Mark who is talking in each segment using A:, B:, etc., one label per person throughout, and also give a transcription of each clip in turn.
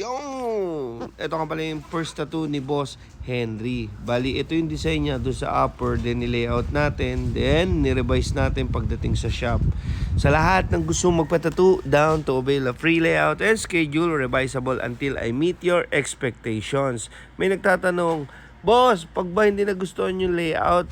A: Yung ito nga pala yung first tattoo ni Boss Henry. Bali, ito yung design niya doon sa upper, then nilayout natin, then nirevise natin pagdating sa shop. Sa lahat ng gusto magpa-tattoo, down to avail a free layout and schedule revisable until I meet your expectations. May nagtatanong, Boss, pag ba hindi nagustuhan yung layout,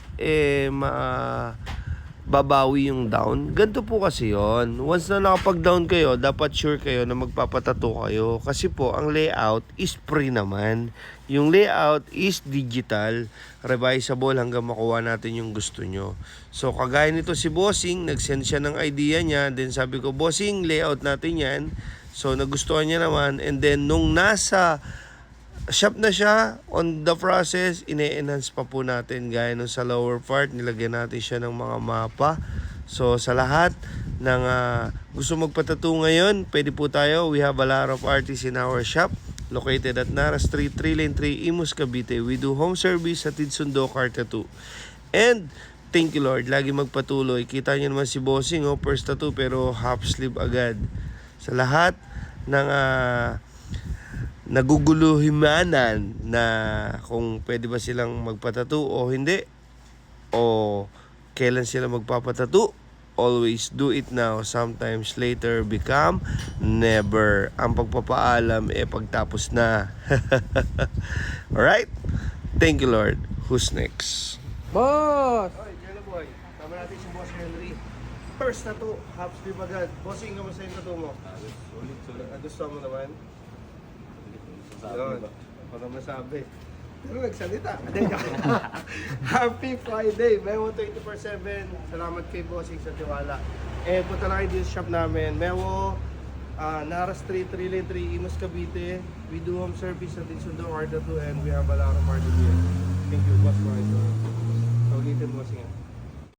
A: babawi yung down. Ganito po kasi yon. Once na nakapag-down kayo, dapat sure kayo na magpapatato kayo. Kasi po, ang layout is free naman. Yung layout is digital, revisable hanggang makuha natin yung gusto nyo. So, kagaya nito si Bossing, nag-send siya ng idea niya. Then sabi ko, Bossing, layout natin yan. So, nagustuhan niya naman. And then, nung nasa shop na siya, on the process, ine-enhance pa po natin. Gaya nung sa lower part, nilagyan natin siya ng mga mapa. So, sa lahat ng gusto magpatattoo ngayon, pwede po tayo. We have a lot of artists in our shop located at Nara Street, 3 Lane 3, Imus, Cavite. We do home service at Tidsundo Car Tattoo. And thank you Lord, lagi magpatuloy. Kita niyo naman si Bossing, first tattoo pero half sleeve agad. Sa lahat ng naguguluhimanan na kung pwede ba silang magpatattoo o hindi, o kailan sila magpapatattoo, always do it now. Sometimes later become never. Ang pagpapaalam pagtapos na. Alright? Thank you Lord. Who's next?
B: Boss!
A: Oy, Jello Boy. Tama natin si Boss Henry. First tattoo, half sleeve agad. Bossing, kamusta yung tattoo mo?
C: Sulit.
A: Gusto mo naman? Yun, ako na masabi. Pero nagsalita. Happy Friday! Mewo 24/7. Salamat kay Bossing sa tiwala. Punta na kayo dito sa shop namin. Mewo, Nara Street, 3 Lane 3, Imus, Cavite. We do home service at Tidsundo Car Tattoo and we have a lot of artists here. Thank you, Boss Boy. So, ulitin Bossing.